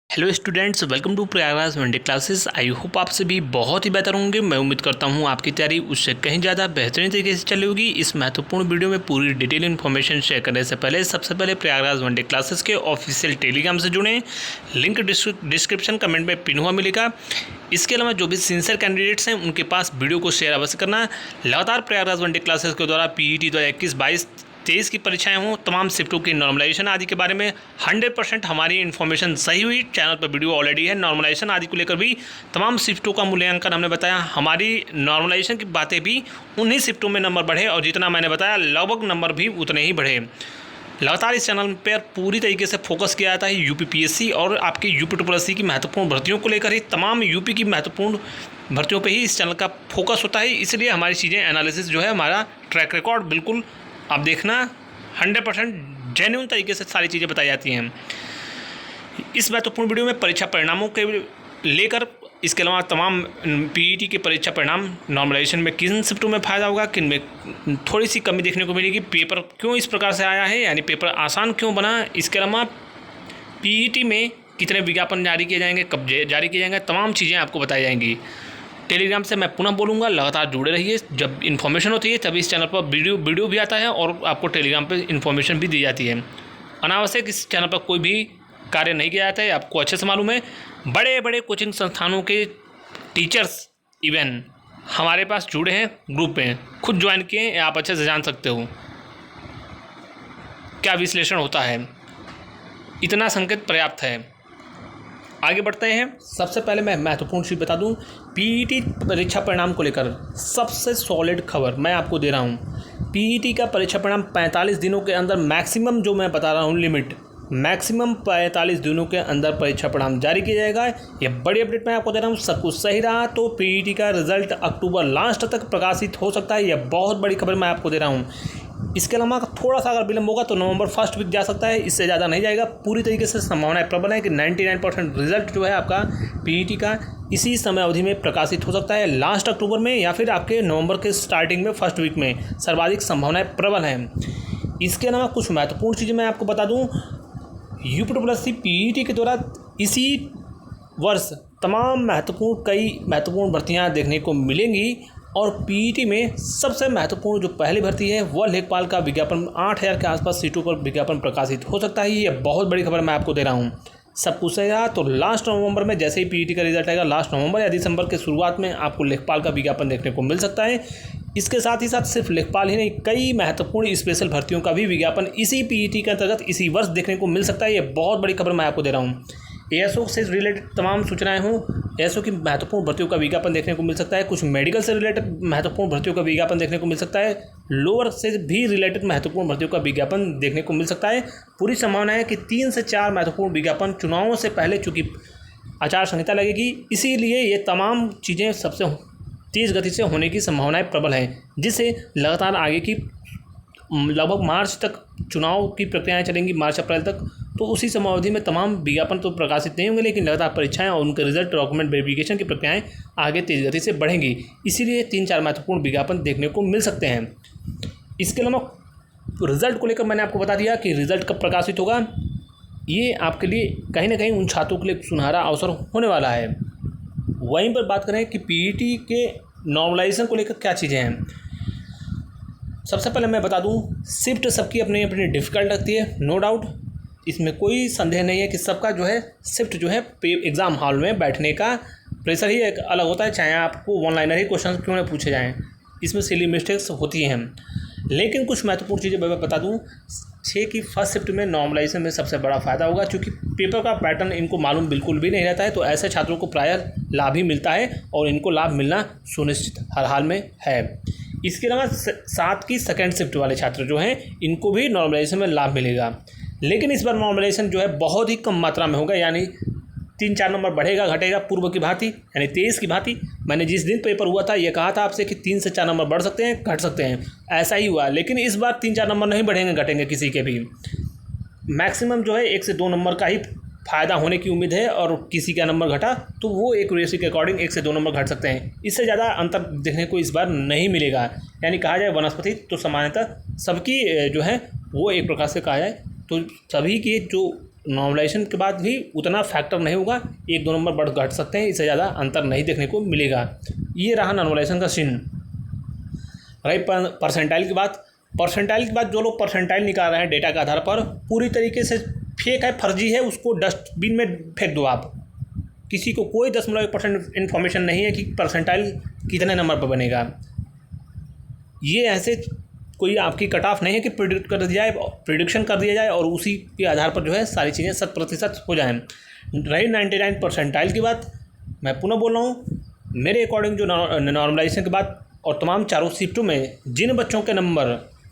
Hello students, welcome to Prayagraj one day classes. I hope आप सभी बहुत ही बेहतर होंगे। मैं उम्मीद करता हूं आपकी तैयारी उससे कहीं ज़्यादा बेहतरीन तरीके से चली होगी। इस महत्वपूर्ण वीडियो में पूरी डिटेल इन्फॉर्मेशन शेयर करने से पहले सबसे पहले प्रयागराज वनडे क्लासेस के ऑफिशियल टेलीग्राम से जुड़ें। लिंक डिस्क्रिप्शन कमेंट में पिन हुआ मिलेगा। इसके अलावा जो भी सिंसियर कैंडिडेट्स हैं उनके पास वीडियो को शेयर अवश्य करना। लगातार प्रयागराज वनडे क्लासेस के द्वारा PET 2021-22 23 की परीक्षाएं हों, तमाम शिफ्टों की नॉर्मलाइजेशन आदि के बारे में 100% हमारी इन्फॉर्मेशन सही हुई। चैनल पर वीडियो ऑलरेडी है। नॉर्मलाइजेशन आदि को लेकर भी तमाम शिफ्टों का मूल्यांकन हमने बताया। हमारी नॉर्मलाइजेशन की बातें भी उन्हीं शिफ्टों में नंबर बढ़े और जितना मैंने बताया लगभग नंबर भी उतने ही बढ़े। लगातार इस चैनल पर पूरी तरीके से फोकस किया जाता है UPPSC और आपके UPSSC की महत्वपूर्ण भर्तियों को लेकर ही। तमाम यूपी की महत्वपूर्ण भर्तियों पर ही इस चैनल का फोकस होता है। इसलिए हमारी चीज़ें एनालिसिस जो है, हमारा ट्रैक रिकॉर्ड बिल्कुल आप देखना 100% जेन्युइन तरीके से सारी चीज़ें बताई जाती हैं। इस महत्वपूर्ण वीडियो में परीक्षा परिणामों के लेकर, इसके अलावा तमाम PET के परीक्षा परिणाम, नॉर्मलाइजेशन में किन शिफ्टों में फ़ायदा होगा, किन में थोड़ी सी कमी देखने को मिलेगी, पेपर क्यों इस प्रकार से आया है, यानी पेपर आसान क्यों बना, इसके अलावा PET में कितने विज्ञापन जारी किए जाएंगे, कब जारी किए जाएंगे, तमाम चीज़ें आपको बताई जाएंगी। टेलीग्राम से मैं पुनः बोलूँगा, लगातार जुड़े रहिए। जब इन्फॉर्मेशन होती है तभी इस चैनल पर वीडियो भी आता है और आपको टेलीग्राम पे इन्फॉर्मेशन भी दी जाती है। अनावश्यक इस चैनल पर कोई भी कार्य नहीं किया जाता है, आपको अच्छे से मालूम है। बड़े बड़े कोचिंग संस्थानों के टीचर्स इवन हमारे पास जुड़े हैं ग्रुप में, खुद ज्वाइन किए हैं, आप अच्छे से जान सकते हो क्या विश्लेषण होता है। इतना संकेत पर्याप्त है। आगे बढ़ते हैं। सबसे पहले मैं महत्वपूर्ण चीज़ बता दूं, PET परीक्षा परिणाम को लेकर सबसे सॉलिड खबर मैं आपको दे रहा हूं। PET का परीक्षा परिणाम 45 दिनों के अंदर, मैक्सिमम जो मैं बता रहा हूं लिमिट, मैक्सिमम 45 दिनों के अंदर परीक्षा परिणाम जारी किया जाएगा। ये बड़ी अपडेट मैं आपको दे रहा हूँ। सब कुछ सही रहा तो PET का रिजल्ट अक्टूबर लास्ट तक प्रकाशित हो सकता है। यह बहुत बड़ी खबर मैं आपको दे रहा हूँ। इसके अलावा थोड़ा सा अगर विलम्ब होगा तो नवंबर फर्स्ट वीक जा सकता है, इससे ज़्यादा नहीं जाएगा। पूरी तरीके से संभावना प्रबल है कि 99% रिजल्ट जो है आपका PET का इसी समय अवधि में प्रकाशित हो सकता है, लास्ट अक्टूबर में या फिर आपके नवंबर के स्टार्टिंग में, फर्स्ट वीक में सर्वाधिक संभावनाएं प्रबल हैं। इसके अलावा कुछ महत्वपूर्ण चीज़ें मैं आपको बता दूँ। UPSSC PET के द्वारा इसी वर्ष तमाम कई महत्वपूर्ण भर्तियाँ देखने को मिलेंगी और PET में सबसे महत्वपूर्ण जो पहली भर्ती है वह लेखपाल का विज्ञापन 8000 के आसपास सीटों पर विज्ञापन प्रकाशित हो सकता है। ये बहुत बड़ी खबर मैं आपको दे रहा हूँ। सब कुछ सही रहा तो लास्ट नवंबर में, जैसे ही PET का रिजल्ट आएगा, लास्ट नवंबर या दिसंबर के शुरुआत में आपको लेखपाल का विज्ञापन देखने को मिल सकता है। इसके साथ ही साथ सिर्फ लेखपाल ही नहीं, कई महत्वपूर्ण स्पेशल भर्तियों का भी विज्ञापन इसी PET के अंतर्गत इसी वर्ष देखने को मिल सकता है। ये बहुत बड़ी खबर मैं आपको दे रहा हूँ। ASO से रिलेटेड तमाम सूचनाएं हों, ASO की महत्वपूर्ण भर्तियों का विज्ञापन देखने को मिल सकता है। कुछ मेडिकल से रिलेटेड महत्वपूर्ण भर्तियों का विज्ञापन देखने को मिल सकता है। लोअर से भी रिलेटेड महत्वपूर्ण भर्तियों का विज्ञापन देखने को मिल सकता है। पूरी संभावना है कि 3 से 4 महत्वपूर्ण विज्ञापन चुनावों से पहले, चूँकि आचार संहिता लगेगी, इसीलिए ये तमाम चीज़ें सबसे तेज़ गति से होने की संभावनाएँ प्रबल हैं, जिससे लगातार आगे की लगभग मार्च तक चुनाव की प्रक्रियाएँ चलेंगी, मार्च अप्रैल तक। तो उसी समय अवधि में तमाम विज्ञापन तो प्रकाशित नहीं होंगे, लेकिन लगातार परीक्षाएं और उनके रिजल्ट, डॉक्यूमेंट वेरिफिकेशन की प्रक्रियाएं आगे तेज गति से बढ़ेंगी। इसीलिए 3-4 महत्वपूर्ण विज्ञापन देखने को मिल सकते हैं। इसके अलावा रिजल्ट को लेकर मैंने आपको बता दिया कि रिजल्ट कब प्रकाशित होगा। ये आपके लिए कहीं ना कहीं उन छात्रों के लिए सुनहरा अवसर होने वाला है। वहीं पर बात करें कि PET के नॉर्मलाइजेशन को लेकर क्या चीज़ें हैं। सबसे पहले मैं बता दूं, शिफ्ट सबकी अपनी अपनी डिफ़िकल्ट लगती है, नो डाउट, इसमें कोई संदेह नहीं है कि सबका जो है शिफ्ट जो है एग्ज़ाम हॉल में बैठने का प्रेशर ही एक अलग होता है, चाहे आपको वन लाइनर ही क्वेश्चन क्यों ना पूछे जाएँ, इसमें सिली मिस्टेक्स होती हैं। लेकिन कुछ महत्वपूर्ण चीज़ें मैं बता दूं, 6 की फर्स्ट शिफ्ट में नॉर्मलाइजेशन में सबसे बड़ा फ़ायदा होगा, क्योंकि पेपर का पैटर्न इनको मालूम बिल्कुल भी नहीं रहता है। तो ऐसे छात्रों को प्रायः लाभ ही मिलता है और इनको लाभ मिलना सुनिश्चित हर हाल में है। इसके अलावा 7 की सेकेंड शिफ्ट वाले छात्र जो हैं, इनको भी नॉर्मलाइजेशन में लाभ मिलेगा। लेकिन इस बार नॉर्मलाइजेशन जो है बहुत ही कम मात्रा में होगा, यानी 3-4 नंबर बढ़ेगा घटेगा पूर्व की भांति, यानी 23 की भांति। मैंने जिस दिन पेपर हुआ था ये कहा था आपसे कि 3 से 4 नंबर बढ़ सकते हैं, घट सकते हैं, ऐसा ही हुआ। लेकिन इस बार 3-4 नंबर नहीं बढ़ेंगे घटेंगे किसी के भी। मैक्सिमम जो है 1 से 2 नंबर का ही फ़ायदा होने की उम्मीद है, और किसी का नंबर घटा तो वो एक रेशो के अकॉर्डिंग 1 से 2 नंबर घट सकते हैं। इससे ज़्यादा अंतर देखने को इस बार नहीं मिलेगा। यानी कहा जाए वनस्पति तो सामान्यतः सबकी जो है वो एक प्रकार से कहा जाए तो सभी की जो नॉर्मलाइजेशन के बाद भी उतना फैक्टर नहीं होगा, 1-2 नंबर बढ़ घट सकते हैं, इससे ज़्यादा अंतर नहीं देखने को मिलेगा। ये रहा नॉर्मलाइजेशन का सीन। रही परसेंटाइल की बात। परसेंटाइल की बात, जो लोग परसेंटाइल निकाल रहे हैं डेटा के आधार पर, पूरी तरीके से फेक है, फर्जी है, उसको डस्टबिन में फेंक दो आप। किसी को कोई 0.1% इन्फॉर्मेशन नहीं है कि परसेंटाइल कितने नंबर पर बनेगा। ये ऐसे कोई आपकी कट ऑफ नहीं है कि प्रिडिक्शन कर दिया जाए और उसी के आधार पर जो है सारी चीज़ें 100% हो जाएं। रही 99 परसेंटाइल की बात, मैं पुनः बोल रहा हूँ, मेरे अकॉर्डिंग जो नॉर्मलाइजेशन के बाद और तमाम चारों शिफ्टों में जिन बच्चों के नंबर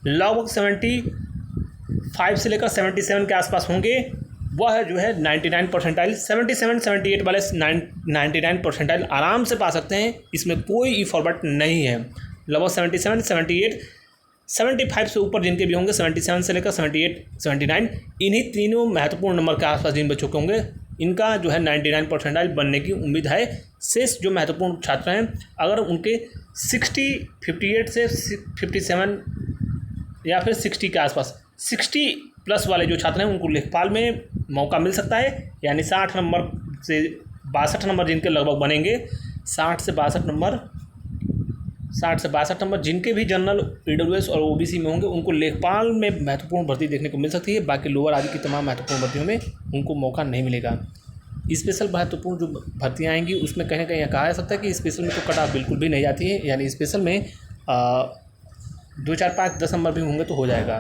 लगभग 75 से लेकर 77 के आसपास होंगे, वह जो है 99 परसेंटाइल, 77-78 वाले 99 परसेंटाइल आराम से पा सकते हैं। इसमें कोई ई फॉरवर्ड नहीं है। लगभग 77, 78, 75 से ऊपर जिनके भी होंगे, 77 से लेकर 78, 79, इन्हीं तीनों महत्वपूर्ण नंबर के आसपास जिन बच्चों के होंगे, इनका जो है 99 परसेंटाइल बनने की उम्मीद है। शेष जो महत्वपूर्ण छात्र हैं, अगर उनके 60, 58 से 57 या फिर 60 के आसपास, 60+ वाले जो छात्र हैं, उनको लेखपाल में मौका मिल सकता है। यानी 60 नंबर से 62 नंबर जिनके लगभग बनेंगे, 60 से 62 नंबर जिनके भी जनरल, EWS और OBC में होंगे, उनको लेखपाल में महत्वपूर्ण भर्ती देखने को मिल सकती है। बाकी लोअर आदि की तमाम महत्वपूर्ण भर्तियों में उनको मौका नहीं मिलेगा। स्पेशल महत्वपूर्ण जो भर्तियाँ आएंगी, उसमें कहीं ना कहीं कहा जा सकता है कि स्पेशल में तो कट ऑफ बिल्कुल भी नहीं जाती है। यानी स्पेशल में 2, 4, 5, 10 नंबर भी होंगे तो हो जाएगा।